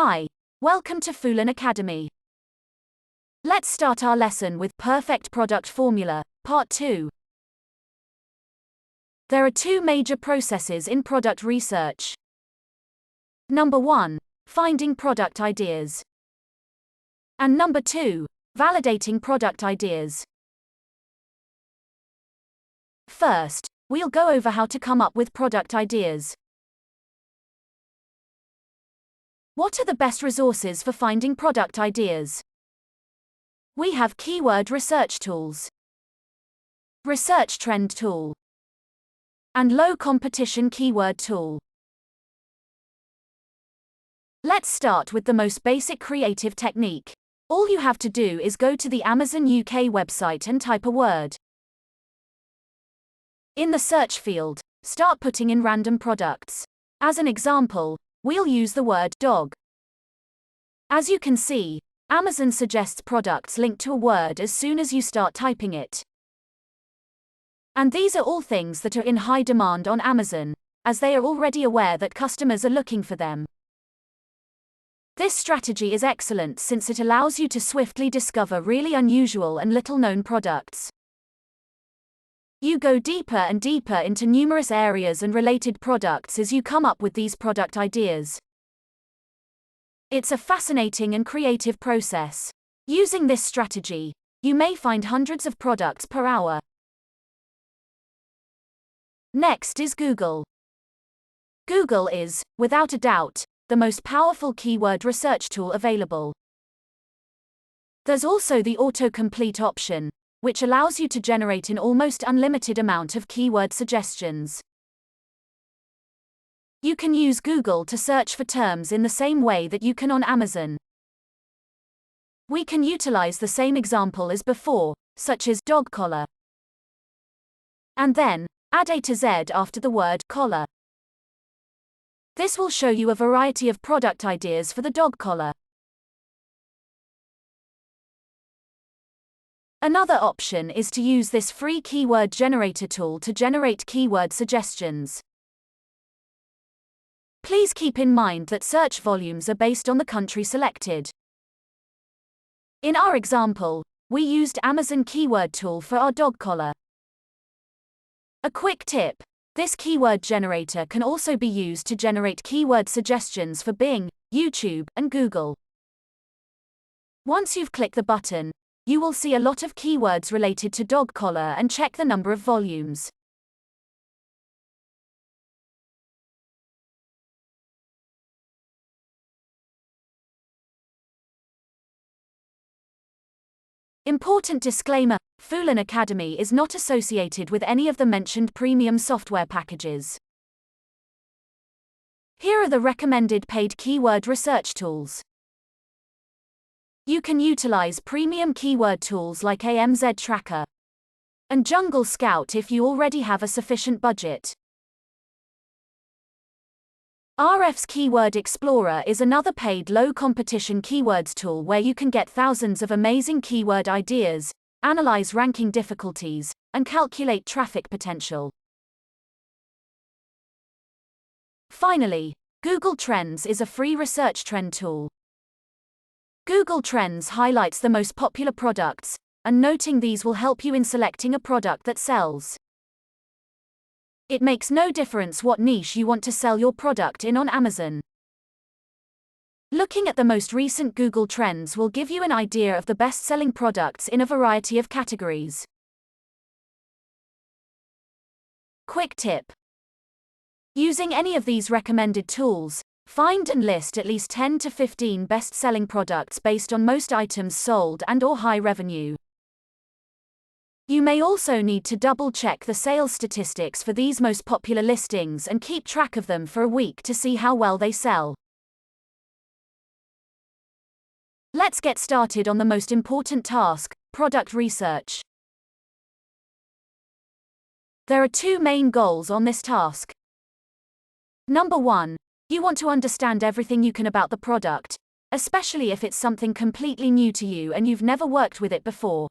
Hi, welcome to 𝐸𝐿𝐿 Academy. Let's start our lesson with Perfect Product Formula, Part 2. There are two major processes in product research. Number 1, finding product ideas. And number 2, validating product ideas. First, we'll go over how to come up with product ideas. What are the best resources for finding product ideas? We have keyword research tools, research trend tool, and low competition keyword tool. Let's start with the most basic creative technique. All you have to do is go to the Amazon UK website and type a word. In the search field, start putting in random products. As an example, we'll use the word dog. As you can see, Amazon suggests products linked to a word as soon as you start typing it. And these are all things that are in high demand on Amazon, as they are already aware that customers are looking for them. This strategy is excellent since it allows you to swiftly discover really unusual and little-known products. You go deeper and deeper into numerous areas and related products as you come up with these product ideas. It's a fascinating and creative process. Using this strategy, you may find hundreds of products per hour. Next is Google. Google is, without a doubt, the most powerful keyword research tool available. There's also the autocomplete option, which allows you to generate an almost unlimited amount of keyword suggestions. You can use Google to search for terms in the same way that you can on Amazon. We can utilize the same example as before, such as dog collar. And then, add A to Z after the word collar. This will show you a variety of product ideas for the dog collar. Another option is to use this free keyword generator tool to generate keyword suggestions. Please keep in mind that search volumes are based on the country selected. In our example, we used Amazon keyword tool for our dog collar. A quick tip: this keyword generator can also be used to generate keyword suggestions for Bing, YouTube, and Google. Once you've clicked the button, you will see a lot of keywords related to dog collar and check the number of volumes. Important disclaimer: 𝐸𝐿𝐿 Academy is not associated with any of the mentioned premium software packages. Here are the recommended paid keyword research tools. You can utilize premium keyword tools like 𝐬𝐚𝐥𝐸 Tracker and Jungle Scout if you already have a sufficient budget. Ahrefs Keyword Explorer is another paid low-competition keywords tool where you can get thousands of amazing keyword ideas, analyze ranking difficulties, and calculate traffic potential. Finally, Google Trends is a free research trend tool. Google Trends highlights the most popular products, and noting these will help you in selecting a product that sells. It makes no difference what niche you want to sell your product in on Amazon. Looking at the most recent Google Trends will give you an idea of the best-selling products in a variety of categories. Quick tip: using any of these recommended tools, find and list at least 10 to 15 best-selling products based on most items sold and/or high revenue. You may also need to double-check the sales statistics for these most popular listings and keep track of them for a week to see how well they sell. Let's get started on the most important task: product research. There are two main goals on this task. Number 1, you want to understand everything you can about the product, especially if it's something completely new to you and you've never worked with it before.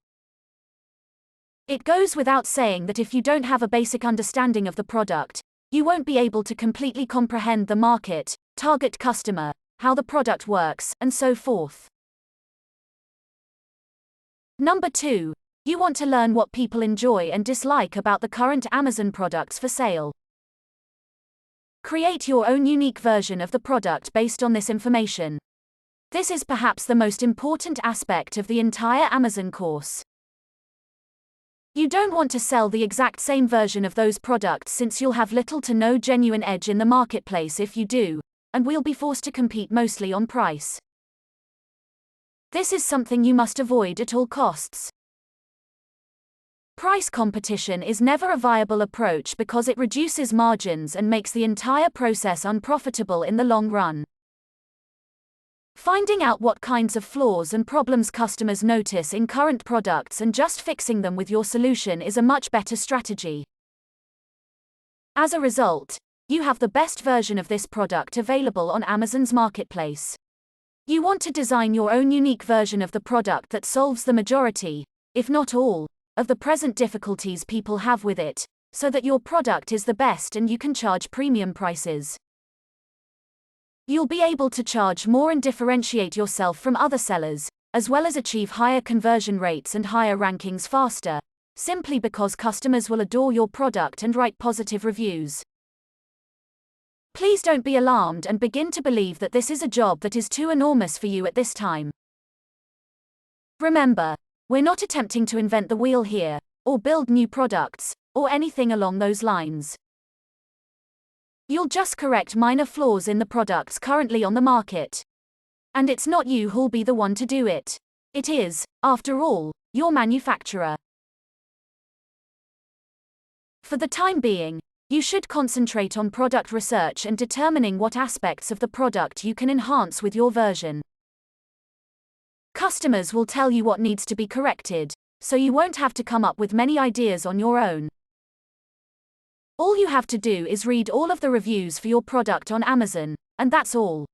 It goes without saying that if you don't have a basic understanding of the product, you won't be able to completely comprehend the market, target customer, how the product works, and so forth. Number 2. You want to learn what people enjoy and dislike about the current Amazon products for sale. Create your own unique version of the product based on this information. This is perhaps the most important aspect of the entire Amazon course. You don't want to sell the exact same version of those products, since you'll have little to no genuine edge in the marketplace if you do, and we'll be forced to compete mostly on price. This is something you must avoid at all costs. Price competition is never a viable approach because it reduces margins and makes the entire process unprofitable in the long run. Finding out what kinds of flaws and problems customers notice in current products and just fixing them with your solution is a much better strategy. As a result, you have the best version of this product available on Amazon's marketplace. You want to design your own unique version of the product that solves the majority, if not all, of the present difficulties people have with it, so that your product is the best and you can charge premium prices. You'll be able to charge more and differentiate yourself from other sellers, as well as achieve higher conversion rates and higher rankings faster, simply because customers will adore your product and write positive reviews. Please don't be alarmed and begin to believe that this is a job that is too enormous for you at this time. Remember, we're not attempting to invent the wheel here, or build new products, or anything along those lines. You'll just correct minor flaws in the products currently on the market. And it's not you who'll be the one to do it. It is, after all, your manufacturer. For the time being, you should concentrate on product research and determining what aspects of the product you can enhance with your version. Customers will tell you what needs to be corrected, so you won't have to come up with many ideas on your own. All you have to do is read all of the reviews for your product on Amazon, and that's all.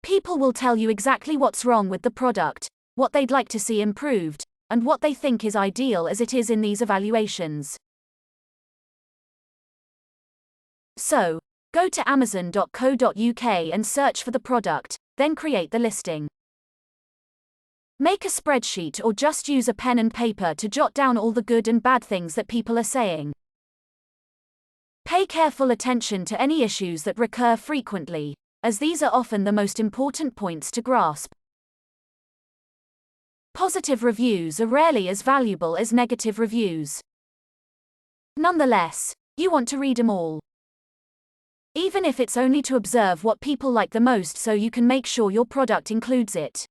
People will tell you exactly what's wrong with the product, what they'd like to see improved, and what they think is ideal as it is in these evaluations. So, go to amazon.co.uk and search for the product, then create the listing. Make a spreadsheet or just use a pen and paper to jot down all the good and bad things that people are saying. Pay careful attention to any issues that recur frequently, as these are often the most important points to grasp. Positive reviews are rarely as valuable as negative reviews. Nonetheless, you want to read them all. Even if it's only to observe what people like the most so you can make sure your product includes it.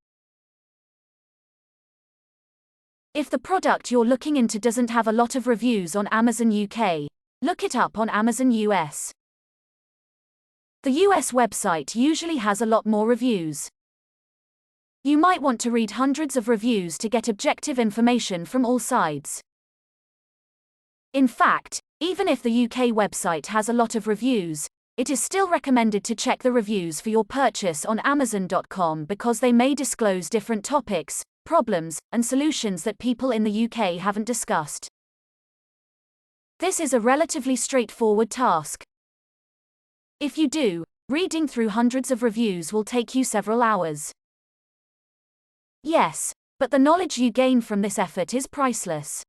If the product you're looking into doesn't have a lot of reviews on Amazon UK, look it up on Amazon US. The US website usually has a lot more reviews. You might want to read hundreds of reviews to get objective information from all sides. In fact, even if the UK website has a lot of reviews, it is still recommended to check the reviews for your purchase on Amazon.com because they may disclose different topics, problems, and solutions that people in the UK haven't discussed. This is a relatively straightforward task. If you do, reading through hundreds of reviews will take you several hours. Yes, but the knowledge you gain from this effort is priceless.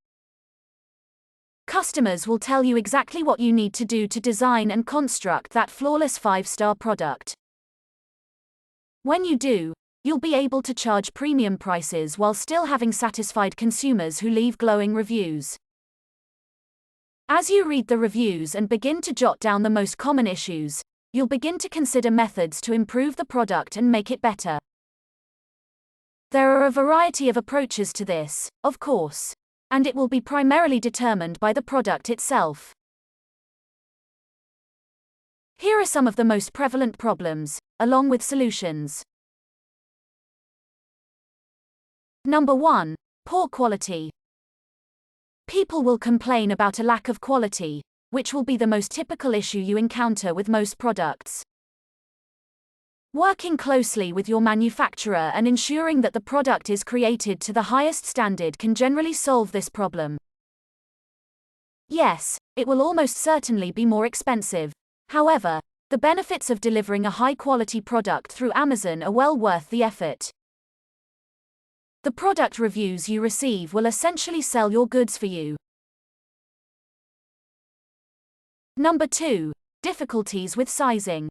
Customers will tell you exactly what you need to do to design and construct that flawless 5-star product. When you do, you'll be able to charge premium prices while still having satisfied consumers who leave glowing reviews. As you read the reviews and begin to jot down the most common issues, you'll begin to consider methods to improve the product and make it better. There are a variety of approaches to this, of course, and it will be primarily determined by the product itself. Here are some of the most prevalent problems, along with solutions. Number 1. Poor quality. People will complain about a lack of quality, which will be the most typical issue you encounter with most products. Working closely with your manufacturer and ensuring that the product is created to the highest standard can generally solve this problem. Yes, it will almost certainly be more expensive. However, The benefits of delivering a high-quality product through Amazon are well worth the effort. The product reviews you receive will essentially sell your goods for you. Number 2. Difficulties with sizing.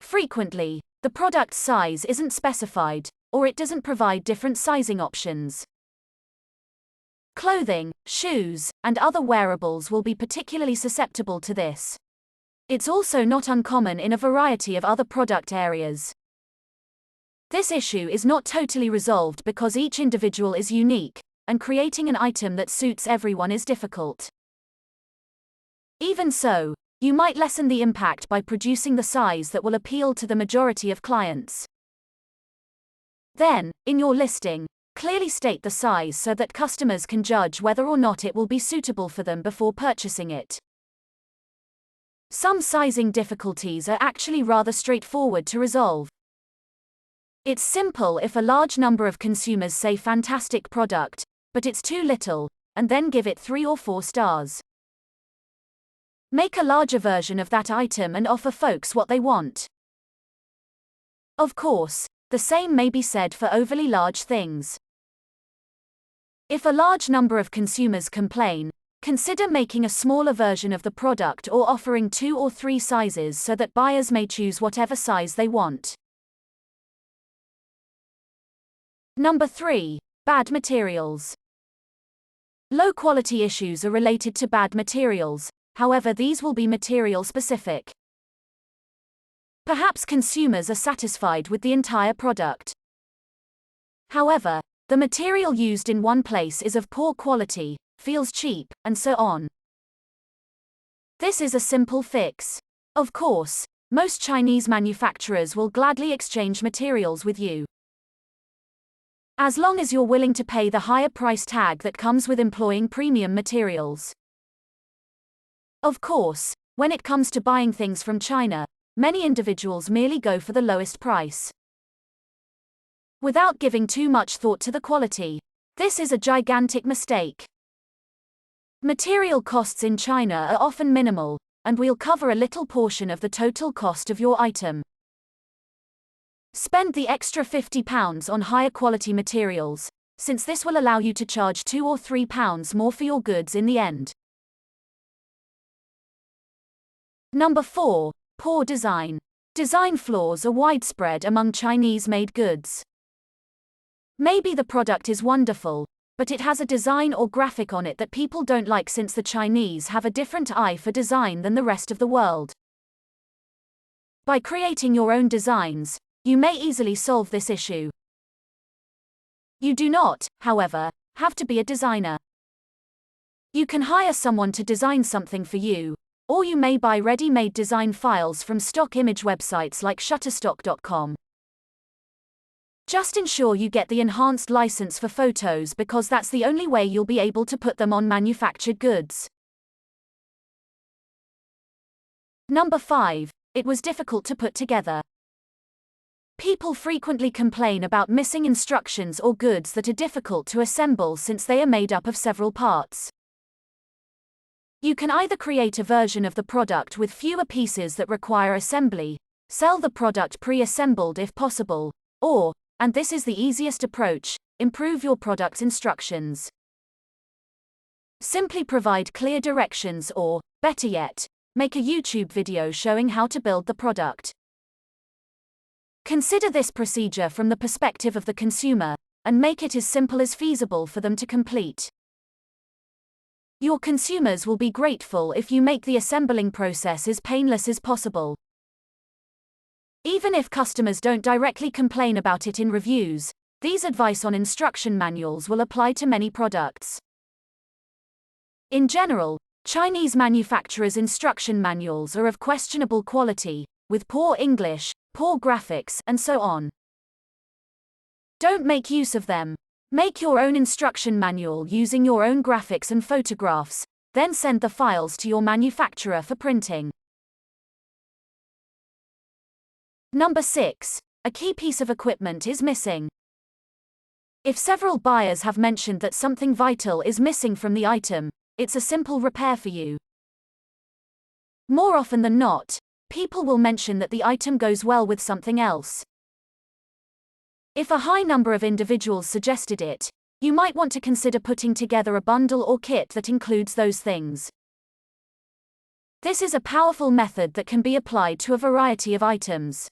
Frequently, the product's size isn't specified, or it doesn't provide different sizing options. Clothing, shoes, and other wearables will be particularly susceptible to this. It's also not uncommon in a variety of other product areas. This issue is not totally resolved because each individual is unique, and creating an item that suits everyone is difficult. Even so, you might lessen the impact by producing the size that will appeal to the majority of clients. Then, in your listing, clearly state the size so that customers can judge whether or not it will be suitable for them before purchasing it. Some sizing difficulties are actually rather straightforward to resolve. It's simple if a large number of consumers say fantastic product, but it's too little, and then give it 3 or 4 stars. Make a larger version of that item and offer folks what they want. Of course, the same may be said for overly large things. If a large number of consumers complain, consider making a smaller version of the product or offering 2 or 3 sizes so that buyers may choose whatever size they want. Number 3. Bad materials. Low-quality issues are related to bad materials, however these will be material-specific. Perhaps consumers are satisfied with the entire product. However, the material used in one place is of poor quality, feels cheap, and so on. This is a simple fix. Of course, most Chinese manufacturers will gladly exchange materials with you. As long as you're willing to pay the higher price tag that comes with employing premium materials. Of course, when it comes to buying things from China, many individuals merely go for the lowest price. Without giving too much thought to the quality, this is a gigantic mistake. Material costs in China are often minimal, and we'll cover a little portion of the total cost of your item. Spend the extra £50 on higher quality materials, since this will allow you to charge £2 or £3 more for your goods in the end. Number 4. Poor design. Design flaws are widespread among Chinese-made goods. Maybe the product is wonderful, but it has a design or graphic on it that people don't like since the Chinese have a different eye for design than the rest of the world. By creating your own designs, you may easily solve this issue. You do not, however, have to be a designer. You can hire someone to design something for you, or you may buy ready-made design files from stock image websites like shutterstock.com. Just ensure you get the enhanced license for photos because that's the only way you'll be able to put them on manufactured goods. Number 5. It was difficult to put together. People frequently complain about missing instructions or goods that are difficult to assemble since they are made up of several parts. You can either create a version of the product with fewer pieces that require assembly, sell the product pre-assembled if possible, or, and this is the easiest approach, improve your product's instructions. Simply provide clear directions or, better yet, make a YouTube video showing how to build the product. Consider this procedure from the perspective of the consumer, and make it as simple as feasible for them to complete. Your consumers will be grateful if you make the assembling process as painless as possible. Even if customers don't directly complain about it in reviews, these advice on instruction manuals will apply to many products. In general, Chinese manufacturers' instruction manuals are of questionable quality, with poor English, poor graphics, and so on. Don't make use of them. Make your own instruction manual using your own graphics and photographs, then send the files to your manufacturer for printing. Number 6. A key piece of equipment is missing. If several buyers have mentioned that something vital is missing from the item, it's a simple repair for you. More often than not, people will mention that the item goes well with something else. If a high number of individuals suggested it, you might want to consider putting together a bundle or kit that includes those things. This is a powerful method that can be applied to a variety of items.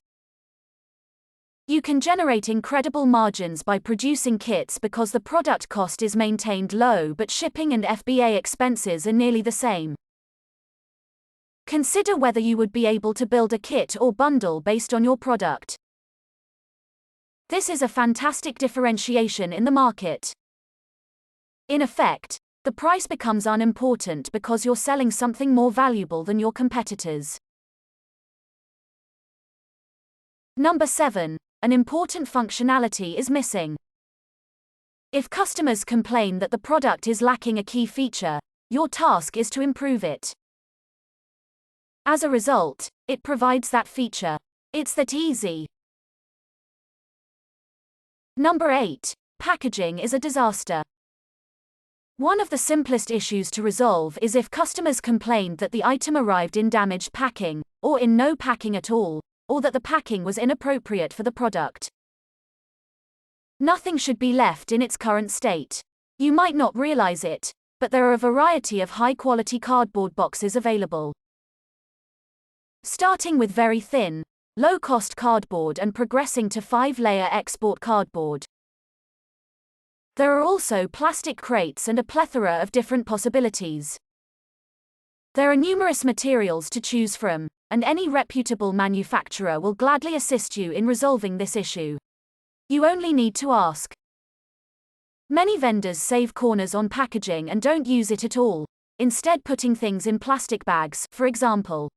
You can generate incredible margins by producing kits because the product cost is maintained low, but shipping and FBA expenses are nearly the same. Consider whether you would be able to build a kit or bundle based on your product. This is a fantastic differentiation in the market. In effect, the price becomes unimportant because you're selling something more valuable than your competitors. Number 7. An important functionality is missing. If customers complain that the product is lacking a key feature, your task is to improve it. As a result, it provides that feature. It's that easy. Number 8. Packaging is a disaster. One of the simplest issues to resolve is if customers complained that the item arrived in damaged packing, or in no packing at all, or that the packing was inappropriate for the product. Nothing should be left in its current state. You might not realize it, but there are a variety of high-quality cardboard boxes available. Starting with very thin, low-cost cardboard and progressing to 5-layer export cardboard. There are also plastic crates and a plethora of different possibilities. There are numerous materials to choose from, and any reputable manufacturer will gladly assist you in resolving this issue. You only need to ask. Many vendors save corners on packaging and don't use it at all, instead putting things in plastic bags, for example.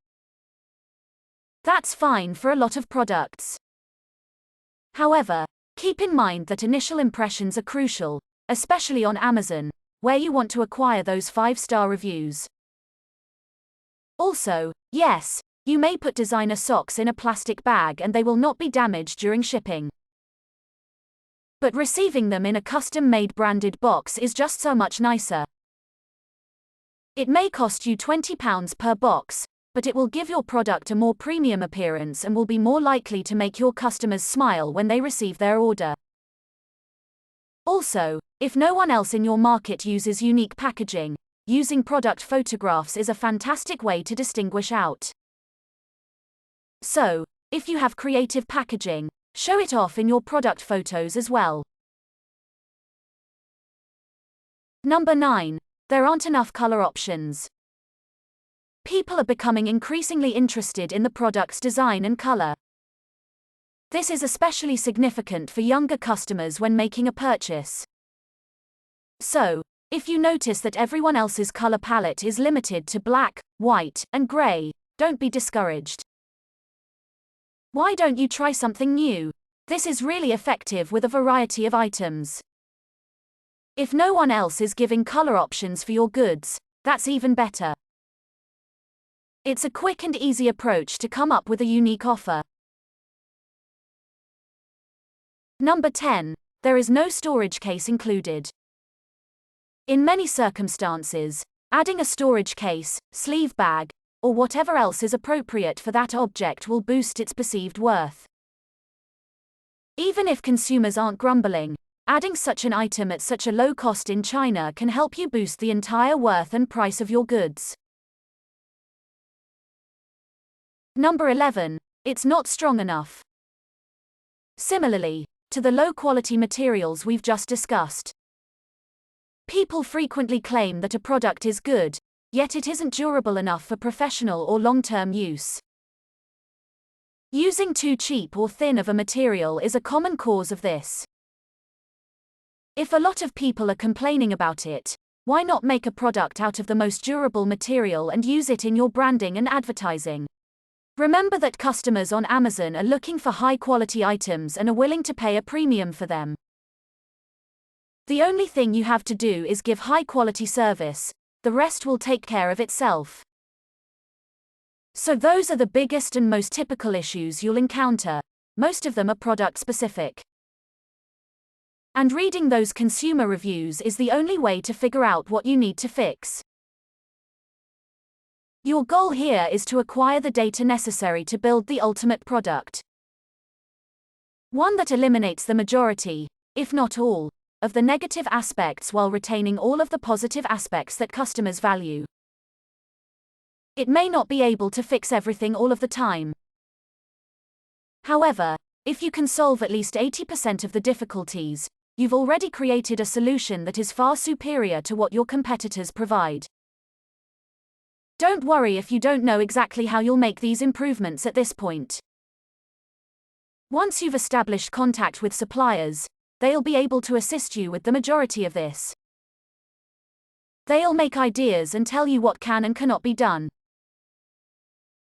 That's fine for a lot of products. However, keep in mind that initial impressions are crucial, especially on Amazon, where you want to acquire those 5-star reviews. Also, yes, you may put designer socks in a plastic bag and they will not be damaged during shipping. But receiving them in a custom-made branded box is just so much nicer. It may cost you £20 per box, but it will give your product a more premium appearance and will be more likely to make your customers smile when they receive their order. Also, if no one else in your market uses unique packaging, using product photographs is a fantastic way to distinguish out. So, if you have creative packaging, show it off in your product photos as well. Number 9. There aren't enough color options. People are becoming increasingly interested in the product's design and color. This is especially significant for younger customers when making a purchase. So, if you notice that everyone else's color palette is limited to black, white, and gray, don't be discouraged. Why don't you try something new? This is really effective with a variety of items. If no one else is giving color options for your goods, that's even better. It's a quick and easy approach to come up with a unique offer. Number 10. There is no storage case included. In many circumstances, adding a storage case, sleeve bag, or whatever else is appropriate for that object will boost its perceived worth. Even if consumers aren't grumbling, adding such an item at such a low cost in China can help you boost the entire worth and price of your goods. Number 11. It's not strong enough. Similarly to the low-quality materials we've just discussed, people frequently claim that a product is good, yet it isn't durable enough for professional or long-term use. Using too cheap or thin of a material is a common cause of this. If a lot of people are complaining about it, why not make a product out of the most durable material and use it in your branding and advertising? Remember that customers on Amazon are looking for high-quality items and are willing to pay a premium for them. The only thing you have to do is give high-quality service. The rest will take care of itself. So those are the biggest and most typical issues you'll encounter. Most of them are product-specific. And reading those consumer reviews is the only way to figure out what you need to fix. Your goal here is to acquire the data necessary to build the ultimate product. One that eliminates the majority, if not all, of the negative aspects while retaining all of the positive aspects that customers value. It may not be able to fix everything all of the time. However, if you can solve at least 80% of the difficulties, you've already created a solution that is far superior to what your competitors provide. Don't worry if you don't know exactly how you'll make these improvements at this point. Once you've established contact with suppliers, they'll be able to assist you with the majority of this. They'll make ideas and tell you what can and cannot be done.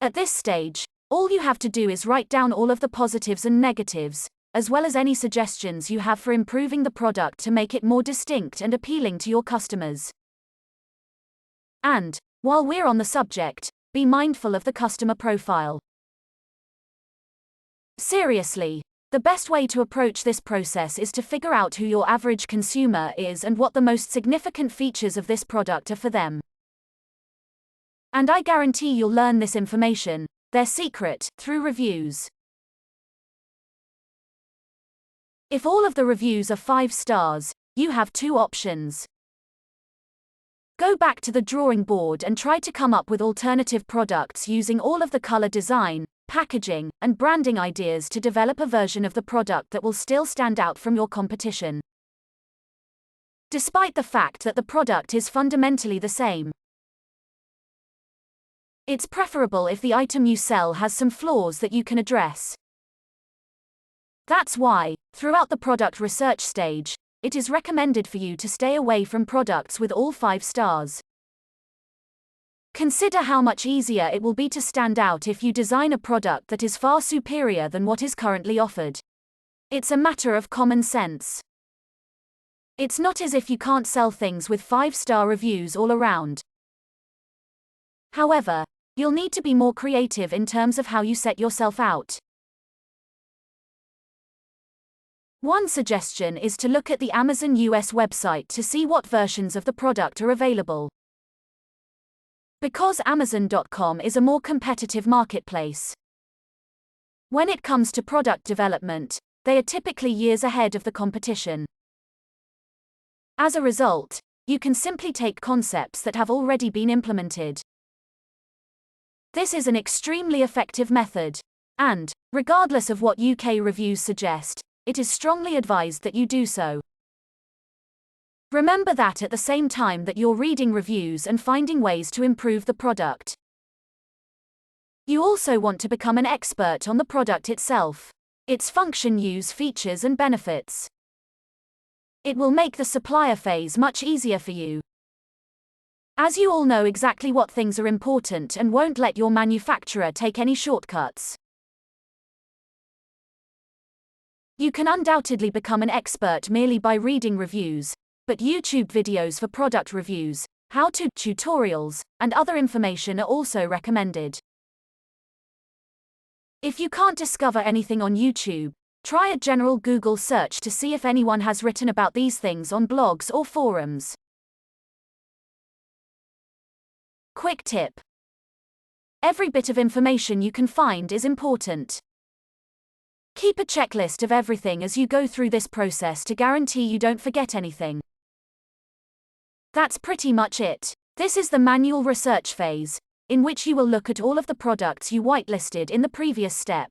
At this stage, all you have to do is write down all of the positives and negatives, as well as any suggestions you have for improving the product to make it more distinct and appealing to your customers. And, while we're on the subject, be mindful of the customer profile. Seriously, the best way to approach this process is to figure out who your average consumer is and what the most significant features of this product are for them. And I guarantee you'll learn this information, their secret, through reviews. If all of the reviews are 5 stars, you have 2 options. Go back to the drawing board and try to come up with alternative products using all of the color design, packaging, and branding ideas to develop a version of the product that will still stand out from your competition. Despite the fact that the product is fundamentally the same. It's preferable if the item you sell has some flaws that you can address. That's why, throughout the product research stage, it is recommended for you to stay away from products with all 5 stars. Consider how much easier it will be to stand out if you design a product that is far superior than what is currently offered. It's a matter of common sense. It's not as if you can't sell things with 5-star reviews all around. However, you'll need to be more creative in terms of how you set yourself out. One suggestion is to look at the Amazon US website to see what versions of the product are available. Because Amazon.com is a more competitive marketplace. When it comes to product development, they are typically years ahead of the competition. As a result, you can simply take concepts that have already been implemented. This is an extremely effective method, and, regardless of what UK reviews suggest, it is strongly advised that you do so. Remember that at the same time that you're reading reviews and finding ways to improve the product. You also want to become an expert on the product itself, its function, use, features, and benefits. It will make the supplier phase much easier for you, as you all know exactly what things are important and won't let your manufacturer take any shortcuts. You can undoubtedly become an expert merely by reading reviews, but YouTube videos for product reviews, how-to tutorials, and other information are also recommended. If you can't discover anything on YouTube, try a general Google search to see if anyone has written about these things on blogs or forums. Quick tip. Every bit of information you can find is important. Keep a checklist of everything as you go through this process to guarantee you don't forget anything. That's pretty much it. This is the manual research phase, in which you will look at all of the products you whitelisted in the previous step.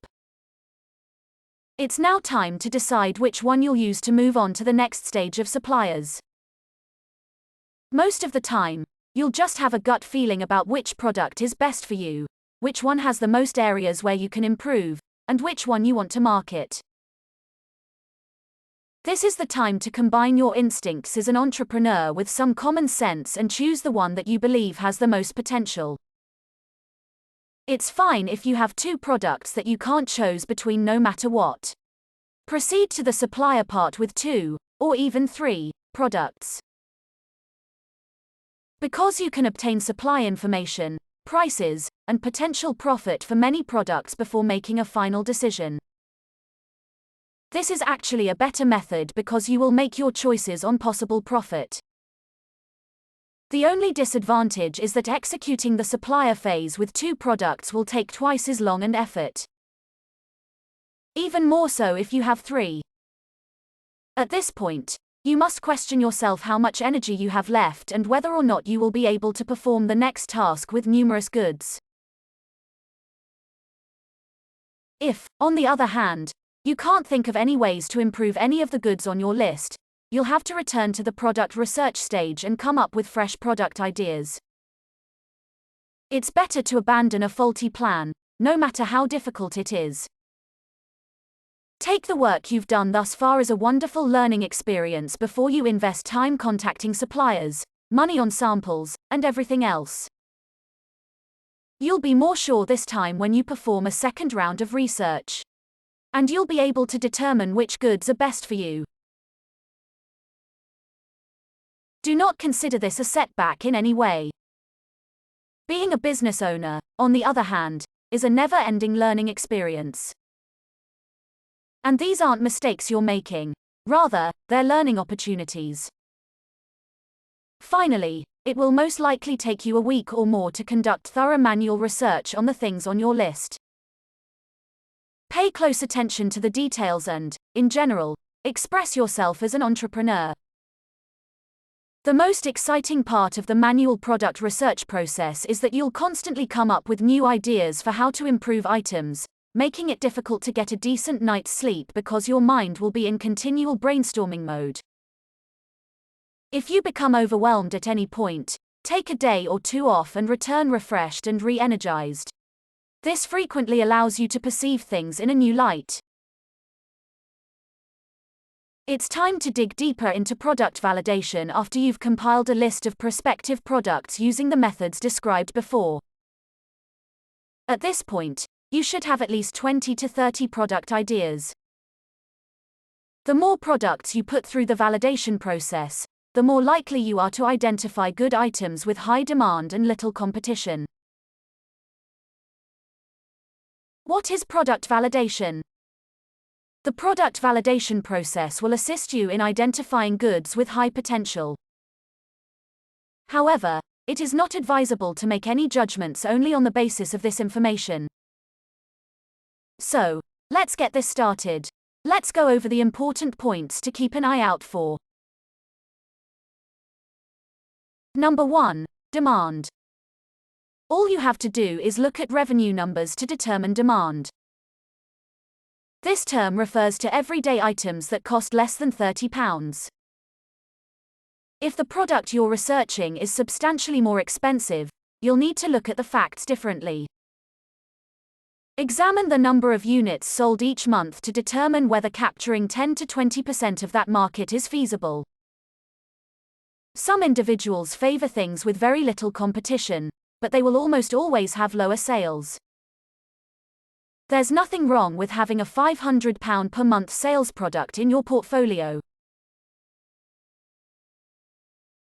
It's now time to decide which one you'll use to move on to the next stage of suppliers. Most of the time, you'll just have a gut feeling about which product is best for you, which one has the most areas where you can improve, and which one you want to market. This is the time to combine your instincts as an entrepreneur with some common sense and choose the one that you believe has the most potential. It's fine if you have 2 products that you can't choose between no matter what. Proceed to the supplier part with 2, or even 3, products. Because you can obtain supply information, prices, and potential profit for many products before making a final decision. This is actually a better method because you will make your choices on possible profit. The only disadvantage is that executing the supplier phase with 2 products will take twice as long and effort. Even more so if you have 3. At this point, you must question yourself how much energy you have left and whether or not you will be able to perform the next task with numerous goods. If, on the other hand, you can't think of any ways to improve any of the goods on your list, you'll have to return to the product research stage and come up with fresh product ideas. It's better to abandon a faulty plan, no matter how difficult it is. Take the work you've done thus far as a wonderful learning experience before you invest time contacting suppliers, money on samples, and everything else. You'll be more sure this time when you perform a second round of research. And you'll be able to determine which goods are best for you. Do not consider this a setback in any way. Being a business owner, on the other hand, is a never-ending learning experience. And these aren't mistakes you're making. Rather, they're learning opportunities. Finally, it will most likely take you a week or more to conduct thorough manual research on the things on your list. Pay close attention to the details and, in general, express yourself as an entrepreneur. The most exciting part of the manual product research process is that you'll constantly come up with new ideas for how to improve items, making it difficult to get a decent night's sleep because your mind will be in continual brainstorming mode. If you become overwhelmed at any point, take a day or 2 off and return refreshed and re-energized. This frequently allows you to perceive things in a new light. It's time to dig deeper into product validation after you've compiled a list of prospective products using the methods described before. At this point, you should have at least 20 to 30 product ideas. The more products you put through the validation process, the more likely you are to identify good items with high demand and little competition. What is product validation? The product validation process will assist you in identifying goods with high potential. However, it is not advisable to make any judgments only on the basis of this information. So, let's get this started. Let's go over the important points to keep an eye out for. Number 1. Demand. All you have to do is look at revenue numbers to determine demand. This term refers to everyday items that cost less than £30. If the product you're researching is substantially more expensive, you'll need to look at the facts differently. Examine the number of units sold each month to determine whether capturing 10 to 20% of that market is feasible. Some individuals favor things with very little competition, but they will almost always have lower sales. There's nothing wrong with having a £500 per month sales product in your portfolio.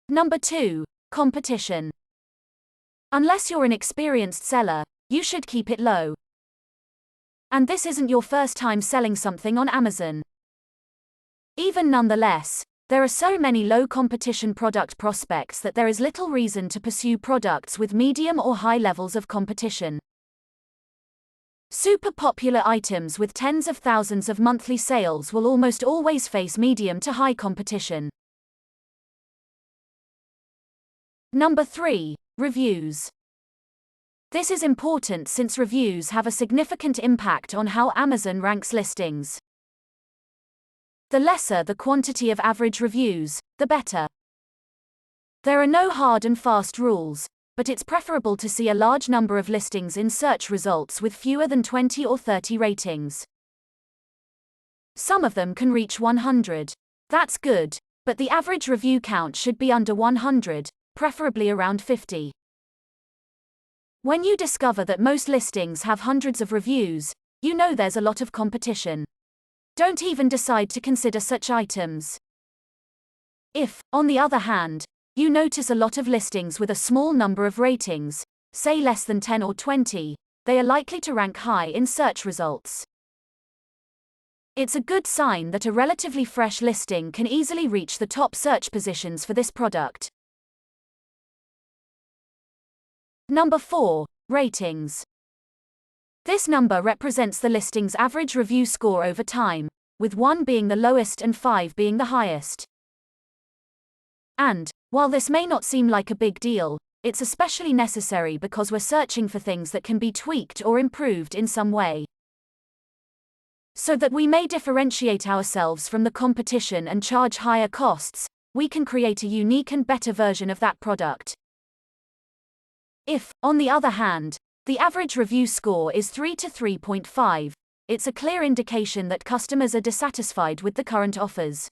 Number 2. Competition. Unless you're an experienced seller, you should keep it low. And this isn't your first time selling something on Amazon. Even nonetheless, there are so many low-competition product prospects that there is little reason to pursue products with medium or high levels of competition. Super popular items with tens of thousands of monthly sales will almost always face medium to high competition. Number 3. Reviews. This is important since reviews have a significant impact on how Amazon ranks listings. The lesser the quantity of average reviews, the better. There are no hard and fast rules, but it's preferable to see a large number of listings in search results with fewer than 20 or 30 ratings. Some of them can reach 100. That's good, but the average review count should be under 100, preferably around 50. When you discover that most listings have hundreds of reviews, you know there's a lot of competition. Don't even decide to consider such items. If, on the other hand, you notice a lot of listings with a small number of ratings, say less than 10 or 20, they are likely to rank high in search results. It's a good sign that a relatively fresh listing can easily reach the top search positions for this product. Number 4. Ratings. This number represents the listing's average review score over time, with 1 being the lowest and 5 being the highest. And, while this may not seem like a big deal, it's especially necessary because we're searching for things that can be tweaked or improved in some way, so that we may differentiate ourselves from the competition and charge higher costs. We can create a unique and better version of that product. If, on the other hand, the average review score is 3 to 3.5, it's a clear indication that customers are dissatisfied with the current offers.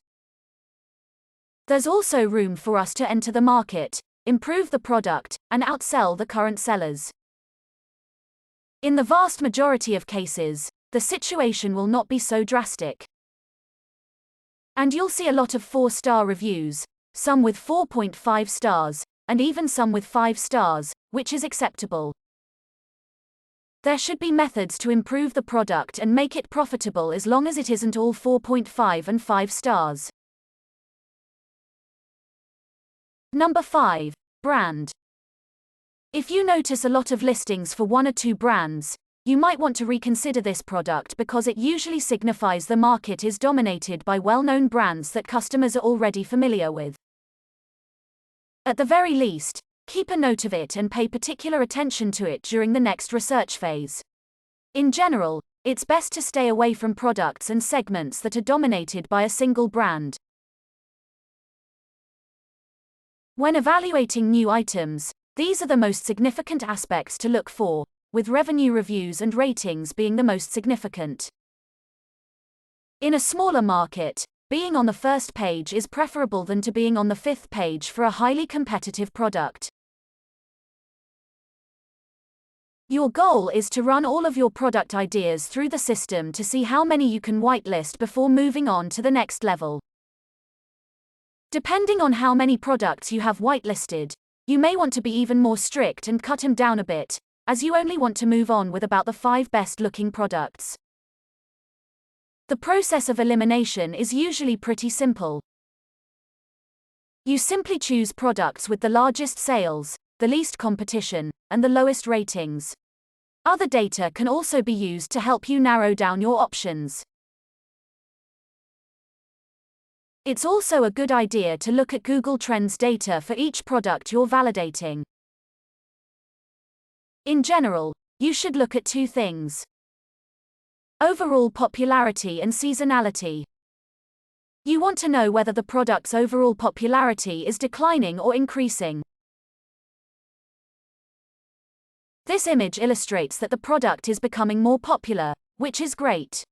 There's also room for us to enter the market, improve the product, and outsell the current sellers. In the vast majority of cases, the situation will not be so drastic. And you'll see a lot of 4-star reviews, some with 4.5 stars, and even some with 5 stars, which is acceptable. There should be methods to improve the product and make it profitable as long as it isn't all 4.5 and 5 stars. Number 5. Brand. If you notice a lot of listings for 1 or 2 brands, you might want to reconsider this product because it usually signifies the market is dominated by well-known brands that customers are already familiar with. At the very least, keep a note of it and pay particular attention to it during the next research phase. In general, it's best to stay away from products and segments that are dominated by a single brand. When evaluating new items, these are the most significant aspects to look for, with revenue reviews and ratings being the most significant. In a smaller market, being on the first page is preferable than to being on the 5th page for a highly competitive product. Your goal is to run all of your product ideas through the system to see how many you can whitelist before moving on to the next level. Depending on how many products you have whitelisted, you may want to be even more strict and cut them down a bit, as you only want to move on with about the 5 best-looking products. The process of elimination is usually pretty simple. You simply choose products with the largest sales, the least competition, and the lowest ratings. Other data can also be used to help you narrow down your options. It's also a good idea to look at Google Trends data for each product you're validating. In general, you should look at 2 things: overall popularity and seasonality. You want to know whether the product's overall popularity is declining or increasing. This image illustrates that the product is becoming more popular, which is great.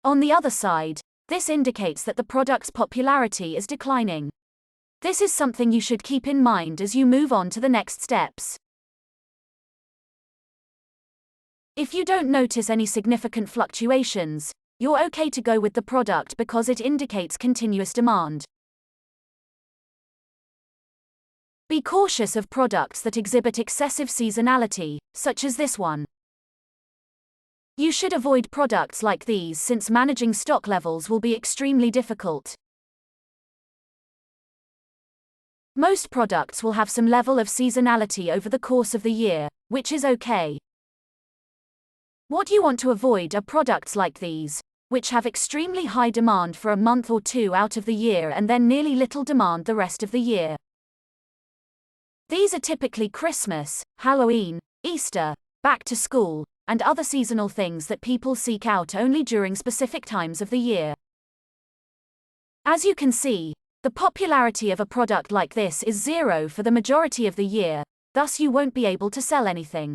On the other side, this indicates that the product's popularity is declining. This is something you should keep in mind as you move on to the next steps. If you don't notice any significant fluctuations, you're okay to go with the product because it indicates continuous demand. Be cautious of products that exhibit excessive seasonality, such as this one. You should avoid products like these since managing stock levels will be extremely difficult. Most products will have some level of seasonality over the course of the year, which is okay. What you want to avoid are products like these, which have extremely high demand for a month or 2 out of the year and then nearly little demand the rest of the year. These are typically Christmas, Halloween, Easter, back to school, and other seasonal things that people seek out only during specific times of the year. As you can see, the popularity of a product like this is 0 for the majority of the year, thus you won't be able to sell anything.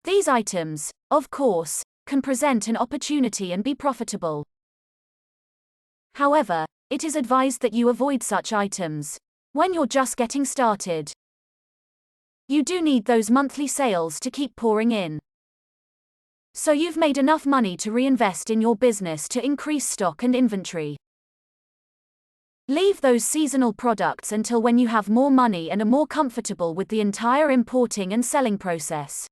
These items, of course, can present an opportunity and be profitable. However, it is advised that you avoid such items when you're just getting started. You do need those monthly sales to keep pouring in, so you've made enough money to reinvest in your business to increase stock and inventory. Leave those seasonal products until when you have more money and are more comfortable with the entire importing and selling process.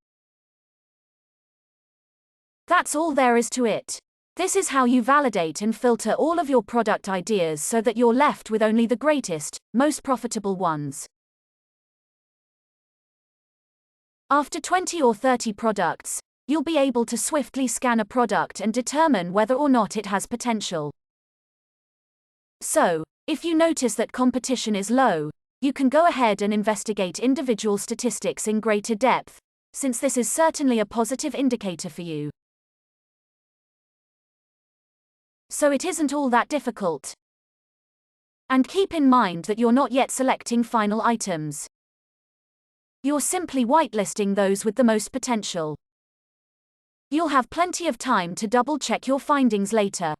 That's all there is to it. This is how you validate and filter all of your product ideas so that you're left with only the greatest, most profitable ones. After 20 or 30 products, you'll be able to swiftly scan a product and determine whether or not it has potential. So, if you notice that competition is low, you can go ahead and investigate individual statistics in greater depth, since this is certainly a positive indicator for you. So it isn't all that difficult. And keep in mind that you're not yet selecting final items. You're simply whitelisting those with the most potential. You'll have plenty of time to double-check your findings later.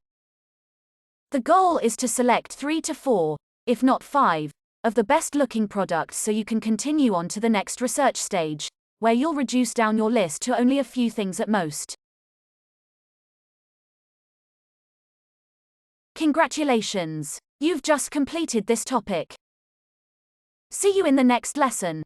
The goal is to select 3 to 4, if not 5, of the best-looking products so you can continue on to the next research stage, where you'll reduce down your list to only a few things at most. Congratulations! You've just completed this topic. See you in the next lesson.